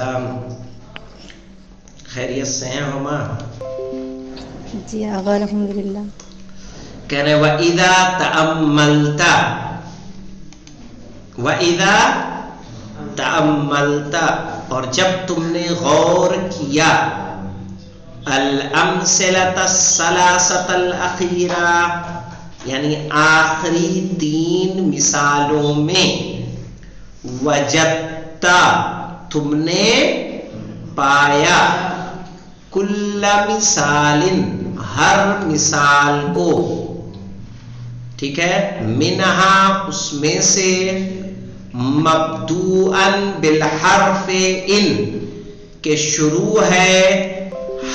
السلام. خیریت سے ہیں ہما؟ جی آغا الحمدللہ. کہہ رہے وَإِذَا تَأَمَّلْتَ، وَإِذَا تَأَمَّلْتَ، اور جب تم نے غور کیا، الْأَمْثِلَةَ الثَّلَاثَةَ الْأَخِيرَةَ، یعنی آخری 3 مثالوں میں، وَجَدْتَ، تم نے پایا، کُلَّ مثال، ہر مثال کو، ٹھیک ہے، منہا، اس میں سے، مبدوءاً بالحرف ان، کہ شروع ہے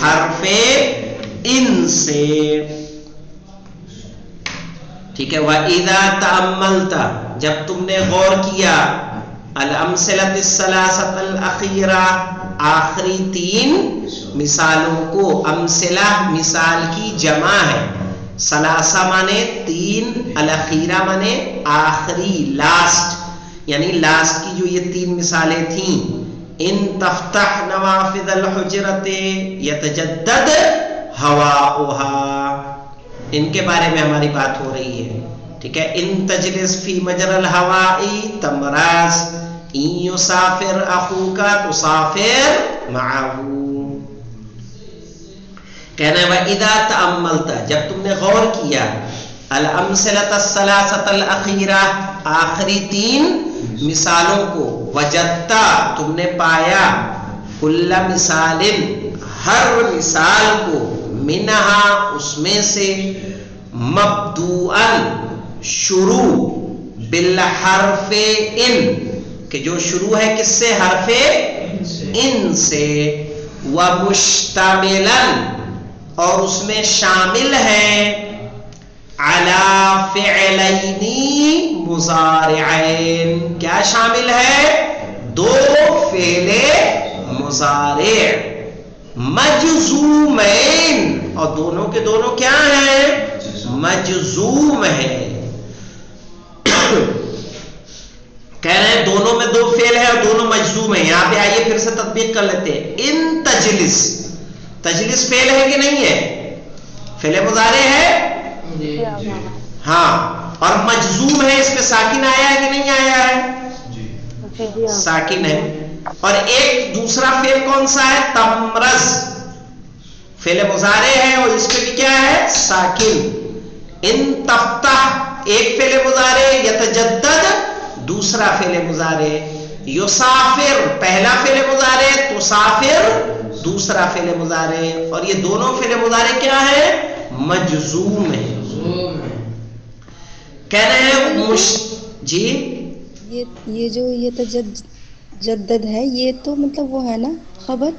حرف ان سے، ٹھیک ہے. وَإِذَا تَأَمَّلْتَ، جب تم نے غور کیا، الْأَمْثِلَةِ الثَّلَاثَةَ الْأَخِيرَةَ، آخری 3 مثالوں کو. امثلہ مثال کی جمع ہے، ثلاثہ مانے 3، الاخیرہ مانے آخری، لاسٹ، یعنی لاسٹ کی جو یہ 3 مثالیں تھیں. ان تفتح نوافذ الحجرۃ یتجدد ہواؤھا، ان کے بارے میں ہماری بات ہو رہی ہے، ٹھیک ہے. ان تجلس فی مجرى الہواء تمراض، ان یسافر اخوک تسافر معه. کہنا ہے وَإِذَا تَأَمَّلْتَ، جب تم نے غور کیا، الْأَمْثِلَةَ الثَّلَاثَةَ الْأَخِيرَةَ، آخری 3 مثالوں کو، وَجَدْتَ، تم نے پایا، کُلَّ مثال، ہر مثال کو، منہا، اس میں سے، مبدوءاً، شروع، بالحرف ان، کہ جو شروع ہے کس سے؟ حرف ان سے، وَمُشْتَمِلًا، اور اس میں شامل ہے، عَلَى فِعْلَيْنِ مُضَارِعَيْن، کیا شامل ہے؟ 2 فعل مضارع مجزومین، اور دونوں کے دونوں کیا ہیں؟ مجزوم ہے. کہہ رہے ہیں دونوں میں 2 فعل ہے اور دونوں مجزوم ہیں. یہاں پہ آئیے پھر سے تطبیق کر لیتے ہیں. ان تجلس، تجلس فعل ہے کہ نہیں ہے؟ فعل مضارع ہے، ہاں، اور مجزوم ہے، اس پہ ساکن آیا ہے کہ نہیں آیا ہے؟ ساکن ہے. اور ایک دوسرا فعل کون سا ہے؟ تمرز، فعل مضارع ہے اور اس پہ بھی کیا ہے؟ ساکن. ان تفتح، ایک فعل مضارع، یتجدد، دوسرا فعل مضارع، یسافر، پہلا فعل مضارع، تسافر، دوسرا فعل مضارع، اور یہ دونوں فعل مضارع کیا ہے؟ مجزوم ہے. کہہ رہے ہیں جی یہ جو یہ تجدد ہے، یہ تو مطلب وہ ہے نا خبر؟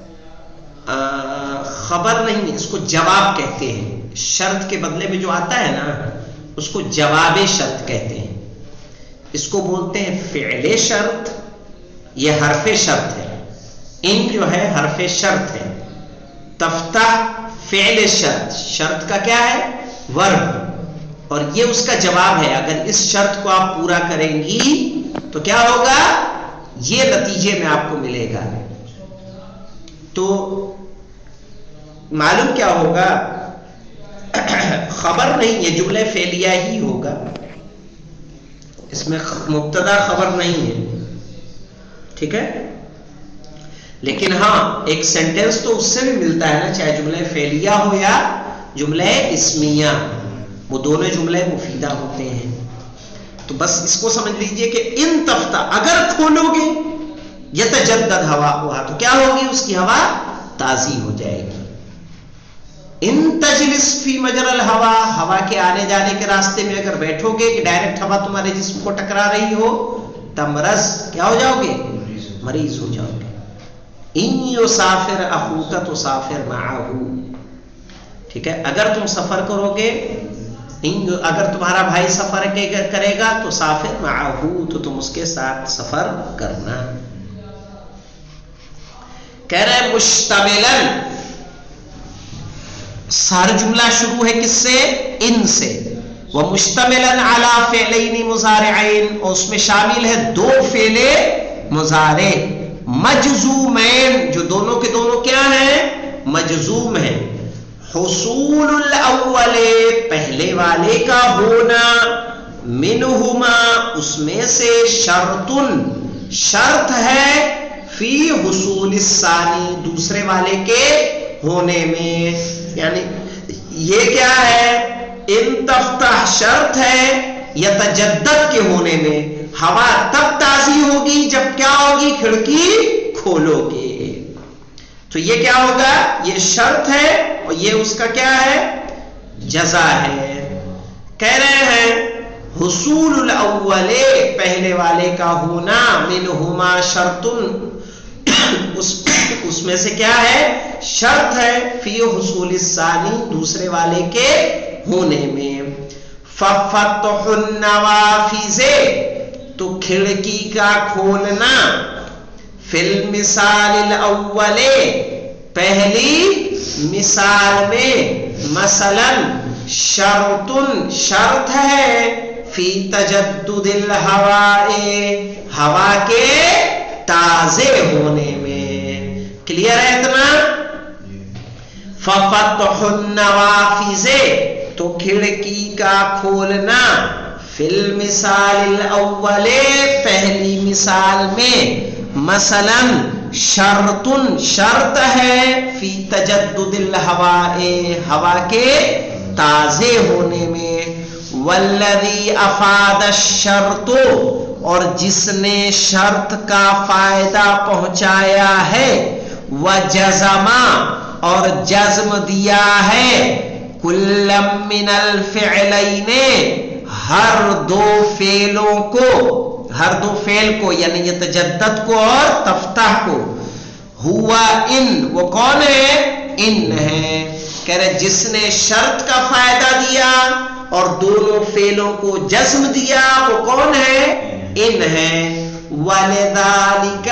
خبر نہیں، اس کو جواب کہتے ہیں. شرط کے بدلے میں جو آتا ہے نا، اس کو جواب شرط کہتے ہیں. اس کو بولتے ہیں فعل شرط، یہ حرف شرط ہے. ان جو ہے حرف شرط ہے. تفتح فعل شرط، شرط کا کیا ہے؟ ورب، اور یہ اس کا جواب ہے. اگر اس شرط کو آپ پورا کریں گی تو کیا ہوگا؟ یہ نتیجے میں آپ کو ملے گا. تو معلوم کیا ہوگا؟ خبر نہیں، یہ جملہ فعلیہ ہی ہوگا، اس میں مبتدا خبر نہیں ہے، ٹھیک ہے. لیکن ہاں ایک سینٹینس تو اس سے بھی ملتا ہے نا، چاہے جملہ فعلیہ ہو یا جملہ اسمیہ، وہ دونوں جملے مفیدہ ہوتے ہیں. تو بس اس کو سمجھ لیجئے کہ ان تفتح، اگر کھولو گے، یتجدد ہواؤھا، تو کیا ہوگی؟ اس کی ہوا تازی ہو جائے گی. ان تجلس فی مجرى الہوا، ہوا کے آنے جانے کے راستے میں اگر بیٹھو گے کہ ڈائریکٹ ہوا تمہارے جسم کو ٹکرا رہی ہو، تمرض، کیا ہو جاؤ گے؟ مریض ہو جاؤ گے. ان یسافر اخوک تسافر معه، ٹھیک ہے. اگر تم سفر کرو گے، اگر تمہارا بھائی سفر کرے گا تو سافر معه، تو تم اس کے ساتھ سفر کرنا. کہہ رہے ہیں مشتملاً، سارا جملہ شروع ہے کس سے؟ ان سے. ومشتملاً علی فعلین مضارعین، اور اس میں شامل ہے 2 فعل مضارع مجزومین جو دونوں کے دونوں کیا ہیں؟ مجزوم ہیں. حصول الاول پہلے والے کا ہونا، منہما اس میں سے، شرط ہے، فی حصول الثانی دوسرے والے کے ہونے میں. یعنی یہ کیا ہے؟ ان تفتح شرط ہے یتجدد کے ہونے میں. ہوا تب تازی ہوگی جب کیا ہوگی؟ کھڑکی کھولو گے. تو یہ کیا ہوگا؟ یہ شرط ہے اور یہ اس کا کیا ہے؟ جزا ہے. کہہ رہے ہیں حصول الاول پہلے والے کا ہونا، منہما شرط اس میں سے کیا ہے؟ شرط ہے، فی حصول الثانی دوسرے والے کے ہونے میں. ففتح النوافذ تو کھڑکی کا کھولنا، فی المثال الاول پہلی مثال میں، مثلا شرط ہے، فی تجدد الہواء ہوا کے تازے ہونے میں. کلیئر ہے اتنا؟ ففتح النوافذ تو کھڑکی کا کھولنا، فی المثال الاول پہلی مثال میں، مثلا شرط ہے، فی تجدد الہواء ہوا کے تازے ہونے میں. والذی افاد الشرط اور جس نے شرط کا فائدہ پہنچایا ہے، وجزم اور جزم دیا ہے، کل من الفعلین ہر دو فعل کو یعنی یتجدد کو اور تفتح کو، ہوا ان وہ کون ہے؟ ان ہے. کہہ رہے جس نے شرط کا فائدہ دیا اور دونوں فعلوں کو جزم دیا وہ کون ہے؟ ان ہے. وَلِذَالِكَ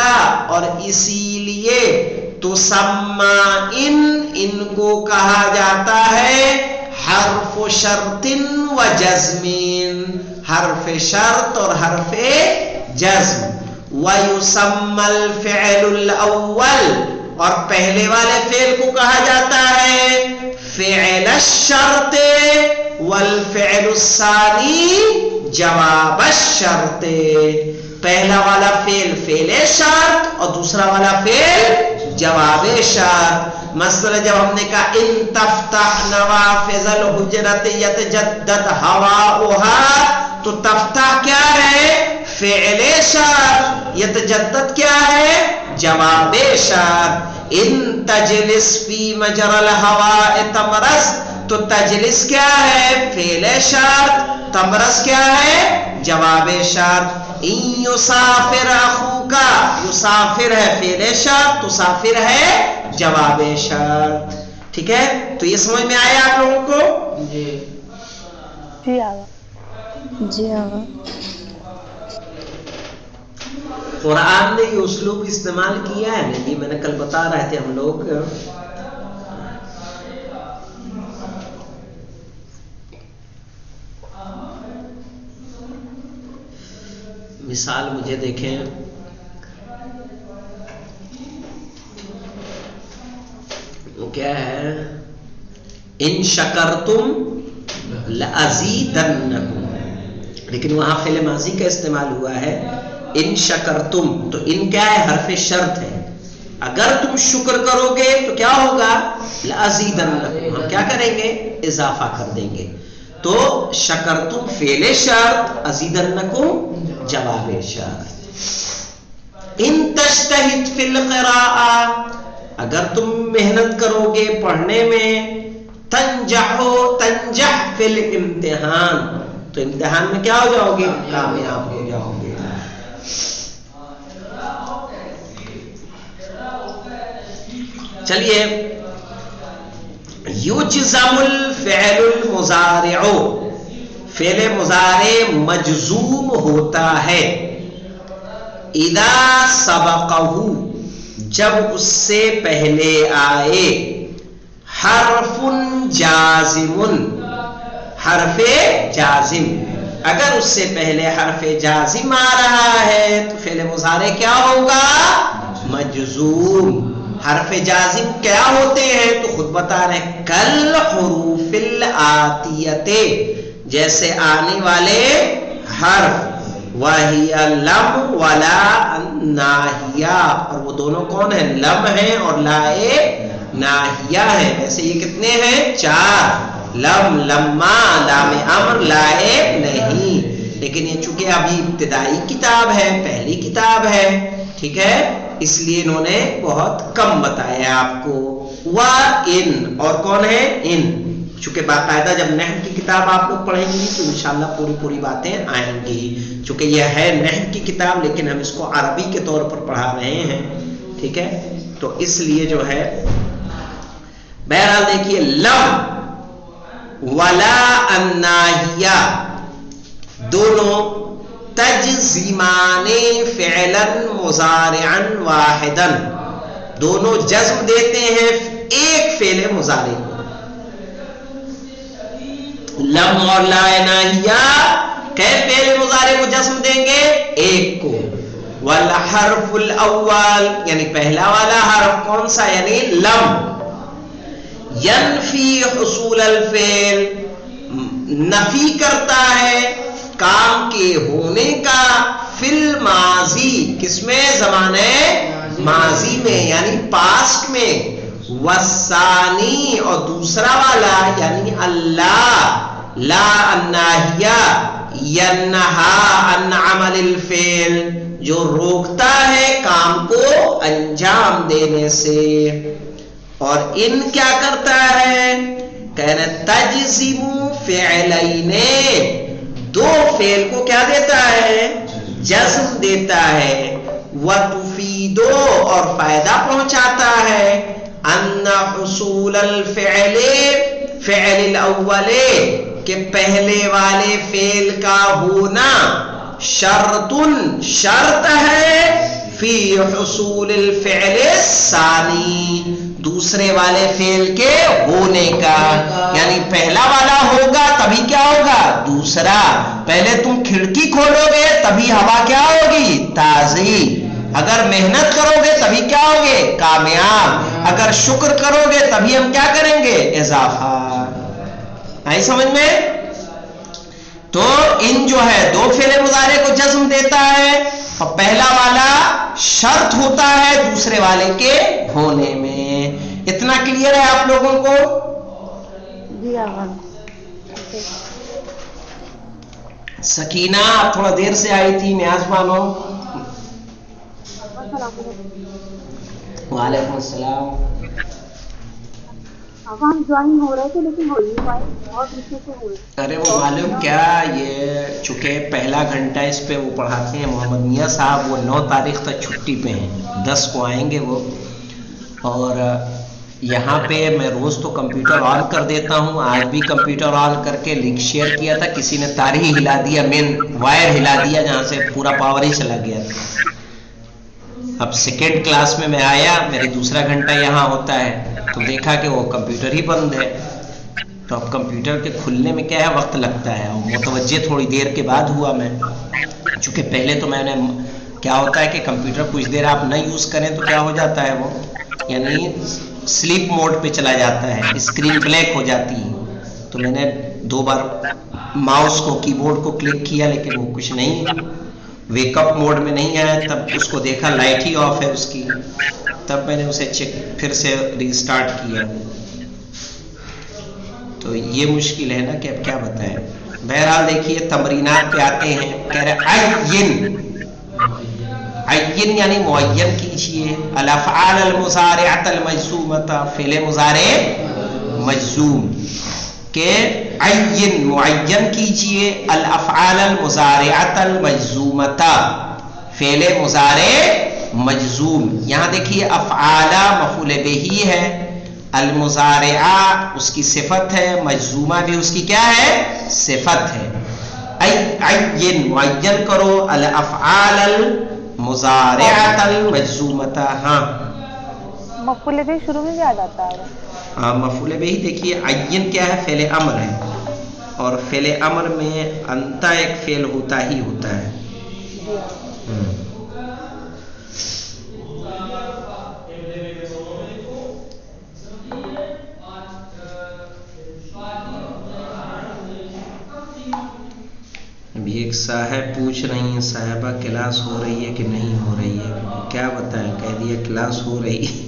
اور اسی لیے تسمى ان کو کہا جاتا ہے حرف شرط و جزم، حرف شرط اور حرف جزم. وَيُسَمَّى الْفِعْلُ الْأَوَّلُ اور پہلے والے فعل کو کہا جاتا ہے فعل الشرط، والفعل الثانی جواب الشرط. پہلا والا فعل شرط اور دوسرا والا فعل جواب شرط. مثلا جب ہم نے کہا ان تفتح نوافذ الحجرۃ یتجدد ہواؤها تو تفتح کیا ہے؟ فعل شرط. یتجدد کیا ہے؟ جواب شرط. ان تجلس فی مجرى الهواء تمرس تو تجلس کیا ہے؟ فعل شرط. تمرس کیا ہے؟ جواب شرط. ان یسافر اخوک یسافر ہے فعل شرط، تسافر ہے جواب شرط. ٹھیک ہے؟ تو یہ سمجھ میں آیا آپ لوگوں کو؟ جی آگا. قرآن نے یہ اسلوب استعمال کیا ہے نا، یہ میں نے کل بتا رہے تھے ہم لوگ. مثال مجھے دیکھیں، وہ کیا ہے؟ ان شکرتم لازیدنکم، لیکن وہاں فعل ماضی کا استعمال ہوا ہے. ان شکرتم تو ان کیا ہے؟ حرف شرط ہے. اگر تم شکر کرو گے تو کیا ہوگا؟ لازیدنکم، ہم کیا کریں گے؟ اضافہ کر دیں گے. تو شکرتم فعل شرط، ازیدنکم جواب شرط. ان تجتہد فی القراءۃ اگر تم محنت کرو گے پڑھنے میں، تنجح فی الامتحان تو امتحان میں کیا ہو جاؤ گے؟ کامیاب ہو جاؤ گے. چلیے، یجزم الفعل المضارع فعل مضارع مجزوم ہوتا ہے اذا سبقہ جب اس سے پہلے آئے حرف جازم حرف جازم. اگر اس سے پہلے حرف جازم آ رہا ہے تو فعل مضارع کیا ہوگا؟ مجزوم. حرف جازم کیا ہوتے ہیں تو خود بتا رہے ہیں کل حروف الآتیت، جیسے آنے والے حرف، وَهِيَ لَمْ وَلَا نَاہِیَہ، اور وہ دونوں کون ہیں؟ لم ہیں اور لائے ناہیہ ہیں. ویسے یہ کتنے ہیں؟ 4. لم، لما، لام امر، لائے نہیں. لیکن یہ چونکہ ابھی ابتدائی کتاب ہے، پہلی کتاب ہے، ٹھیک ہے، اس لیے انہوں نے بہت کم بتایا آپ کو. وَإِن، اور کون ہے؟ ان. چونکہ باقاعدہ جب نحو کی کتاب آپ لوگ پڑھیں گی تو انشاءاللہ پوری باتیں آئیں گی. چونکہ یہ ہے نحو کی کتاب لیکن ہم اس کو عربی کے طور پر پڑھا رہے ہیں، ٹھیک ہے، تو اس لیے جو ہے بہرحال دیکھیے لم ولا الناہیہ دونوں تجزیمان فعلا مضارعا واحدا، دونوں جزم دیتے ہیں ایک فعل مضارع کو. لم اور لا ناہیہ کئے فعل مضارع کو جزم دیں گے؟ ایک کو. والحرف الاول یعنی پہلا والا حرف کون سا؟ یعنی لم. ینفی حصول الفعل، نفی کرتا ہے کام کے ہونے کا، فی الماضی، کس میں؟ زمانے ماضی میں یعنی پاسٹ میں. والثانی، اور دوسرا والا یعنی اللہ، لا الناہیہ، ینہا عن عمل الفعل، جو روکتا ہے کام کو انجام دینے سے. اور ان کیا کرتا ہے؟ کہنا تجزم فعلین، دو فعل کو کیا دیتا ہے؟ جزم دیتا ہے. وتفید، اور فائدہ پہنچاتا ہے، ان حصول الفعل فعل الاول، کہ پہلے والے فعل کا ہونا شرط ہے، فی حصول الفعل الثانی، دوسرے والے فعل کے ہونے کا. یعنی پہلا والا ہوگا تبھی کیا ہوگا؟ دوسرا. پہلے تم کھڑکی کھولو گے تبھی ہوا کیا ہوگی؟ تازی. اگر محنت کرو گے تبھی کیا ہوگے؟ کامیاب. اگر شکر کرو گے تبھی ہم کیا کریں گے؟ اضافہ. آئی سمجھ میں؟ تو ان جو ہے دو فعل مضارع کو جزم دیتا ہے اور پہلا والا شرط ہوتا ہے دوسرے والے کے ہونے میں. اتنا کلیئر ہے آپ لوگوں کو؟ جی آغا. سکینہ آپ تھوڑا دیر سے آئی تھی، نیاز بانو. وعلیکم السلام. ہم جوائن ہو رہے تھے لیکن ہو نہیں پائے، بہت پیچھے سے ہوئے. ارے وہ معلوم کیا، یہ چونکہ پہلا گھنٹہ اس پہ وہ پڑھاتے ہیں محمد میاں صاحب، وہ 9 تاریخ تک چھٹی پہ ہیں، 10 کو آئیں گے وہ. اور یہاں پہ میں روز تو کمپیوٹر آن کر دیتا ہوں، آج بھی کمپیوٹر آن کر کے لنک شیئر کیا تھا، کسی نے تار ہی ہلا دیا، مین وائر ہلا دیا جہاں سے پورا پاور ہی چلا گیا تھا. اب سیکنڈ کلاس میں آیا، میری دوسرا گھنٹہ یہاں ہوتا ہے، تو دیکھا کہ وہ کمپیوٹر ہی بند ہے. تو اب کمپیوٹر کے کھلنے میں کیا ہے، وقت لگتا ہے، اور متوجہ تھوڑی دیر کے بعد ہوا میں. چونکہ پہلے تو میں نے کیا ہوتا ہے کہ کمپیوٹر کچھ دیر آپ نہ یوز کریں تو کیا ہو جاتا ہے، وہ یعنی سلیپ موڈ پہ چلا جاتا ہے، اسکرین بلیک ہو جاتی ہے. تو میں نے 2 بار ماؤس کو کی بورڈ کو کلک کیا لیکن وہ کچھ نہیں، ویک اپ موڈ میں نہیں آیا. تب اس کو دیکھا لائٹ ہی آف ہے اس کی، تب میں نے اسے چیک پھر سے ریسٹارٹ کیا. تو یہ مشکل ہے نا کہ اب کیا بتائیں. بہرحال دیکھیے تمرینات پہ آتے ہیں. کہہ رہے عین یعنی معین کیجئے الافعال المضارعۃ المجزومۃ، فعل مضارع مجزوم کہ عین معین کیجئے الافعال المضارعۃ المجزومۃ، فعل مضارع مجزوم. یہاں دیکھیے افعال مفعول بہ ہے، المضارعہ اس کی صفت ہے، مجزومہ بھی اس کی کیا ہے؟ صفت ہے. عین معین کرو الافعال المضارعۃ المجزومۃ. ہاں مفعول بھی شروع میں بھی آ جاتا ہے. ہاں مفعول بہ دیکھیے عین کیا ہے؟ فعل امر ہے، اور فعل امر میں انتا ایک فعل ہوتا ہی ہوتا ہے. جی ایک صاحب پوچھ رہی ہیں صاحبہ کلاس ہو رہی ہے کہ نہیں ہو رہی ہے؟ کیا بتائیں، کہہ دیا کلاس ہو رہی ہے.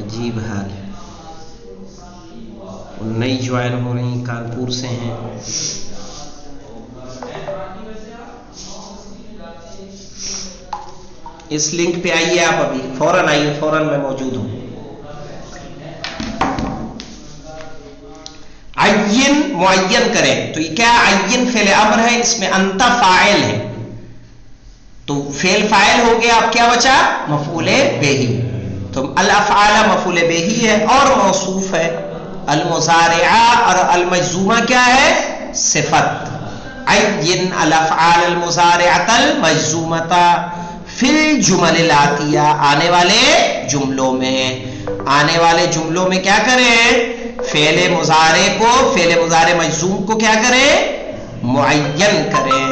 عجیب حال ہے. نئی جوائن ہو رہی ہیں، کانپور سے ہیں. اس لنک پہ آئیے آپ، ابھی فوراً آئیے، فوراً میں موجود ہوں. عین معین کریں تو یہ کیا عین فعل امر ہے، اس میں انت فاعل ہے، تو فعل فاعل ہو گیا. اب کیا بچا؟ مفعول بہ. تو الافعال مفعول بہ ہے اور موصوف ہے. المضارعہ اور المجزومہ کیا ہے؟ صفت. عین الافعال المضارعۃ المجزومۃ فی الجمل الآتیہ، آنے والے جملوں میں. آنے والے جملوں میں کیا کریں؟ فعل مضارع کو، فعل مضارع مجزوم کو کیا کریں؟ معین کریں.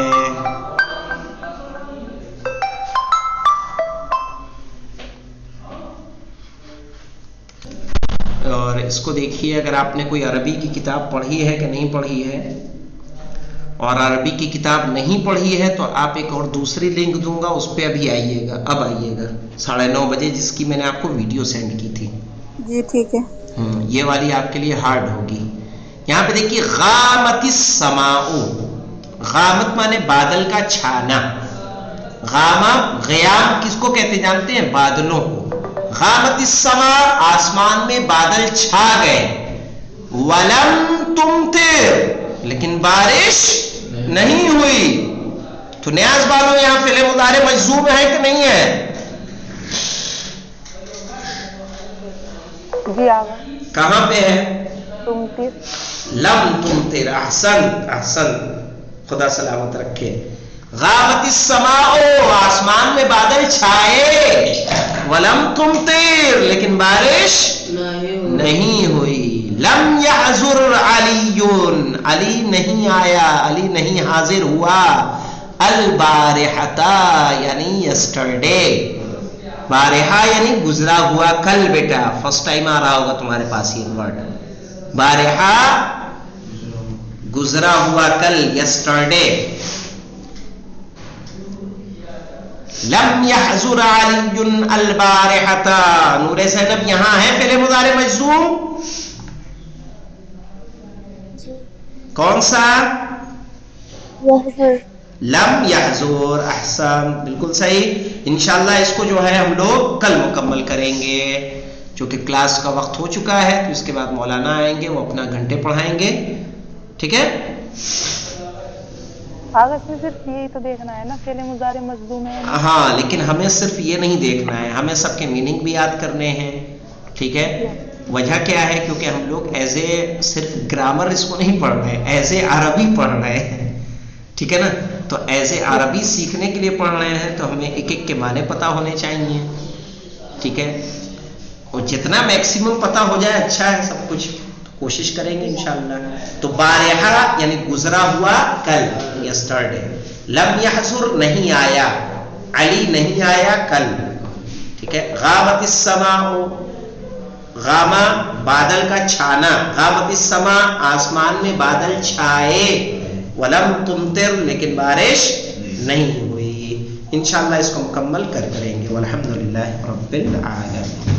اور اس کو دیکھیے، اگر آپ نے کوئی عربی کی کتاب پڑھی ہے کہ نہیں پڑھی ہے، اور عربی کی کتاب نہیں پڑھی ہے تو آپ ایک اور دوسری لنک دوں گا، اس پہ ابھی آئیے گا. اب آئیے گا 9:30 بجے، جس کی میں نے آپ کو ویڈیو سینڈ کی تھی. جی ٹھیک ہے. یہ والی آپ کے لیے ہارڈ ہوگی. یہاں پہ دیکھیے غامت السماء. غامت مانے بادل کا چھانا. غامہ غیام کس کو کہتے جانتے ہیں؟ بادلوں کو. غامت السماء، آسمان میں بادل چھا گئے. ولم تمطر، لیکن بارش نہیں ہوئی. تو نیاز والوں یہاں فعل مضارع مجزوم ہے کہ نہیں ہے؟ جی آگا. کہاں پہ ہے؟ تمطر. لم تمطر. احسن احسن، خدا سلامت رکھے. غابت السماء، آسمان میں بادل چھائے. ولم تمطر، لیکن بارش نہیں ہوئی. لم یحضر علی، علی نہیں آیا، علی نہیں حاضر ہوا. البارحۃ یعنی یسٹرڈے. بارحہ یعنی گزرا ہوا کل. بیٹا فرسٹ ٹائم آ رہا ہوگا تمہارے پاس یہ ورڈ. بارحہ گزرا ہوا کل، یسٹرڈے. لم یحضر علی البارحۃ. نور زینب یہاں ہے فعل مضارع مجزوم کون سا؟ لم یحضر. احسن، بالکل صحیح. انشاءاللہ اس کو جو ہے ہم لوگ کل مکمل کریں گے، چونکہ کلاس کا وقت ہو چکا ہے. تو اس کے بعد مولانا آئیں گے، وہ اپنا گھنٹے پڑھائیں گے. ٹھیک ہے؟ آگے صرف یہی تو دیکھنا ہے نا فعل مضارع مجزوم ہے. ہاں، لیکن ہمیں صرف یہ نہیں دیکھنا ہے، ہمیں سب کے میننگ بھی یاد کرنے ہیں. ٹھیک ہے؟ وجہ کیا ہے؟ کیونکہ ہم لوگ ایز اے صرف گرامر اس کو نہیں پڑھ رہے، ایز اے عربی پڑھ رہے ہیں. ٹھیک ہے نا؟ تو ایز اے عربی سیکھنے کے لیے پڑھ رہے ہیں، تو ہمیں ایک ایک کے معنی پتہ ہونے چاہیے. ٹھیک ہے؟ اور جتنا میکسیمم پتہ ہو جائے اچھا ہے. سب کچھ کوشش کریں گے انشاءاللہ. تو بارحہ یعنی گزرا ہوا کل، یسٹرڈے. لم یحضر نہیں آیا، علی نہیں آیا کل. ٹھیک ہے؟ غابت السماء، غامہ بادل کا چھانا. غابت السماء آسمان میں بادل چھائے. ولم تمطر لیکن بارش نہیں ہوئی. انشاءاللہ اس کو مکمل کریں گے. والحمدللہ رب العالمین.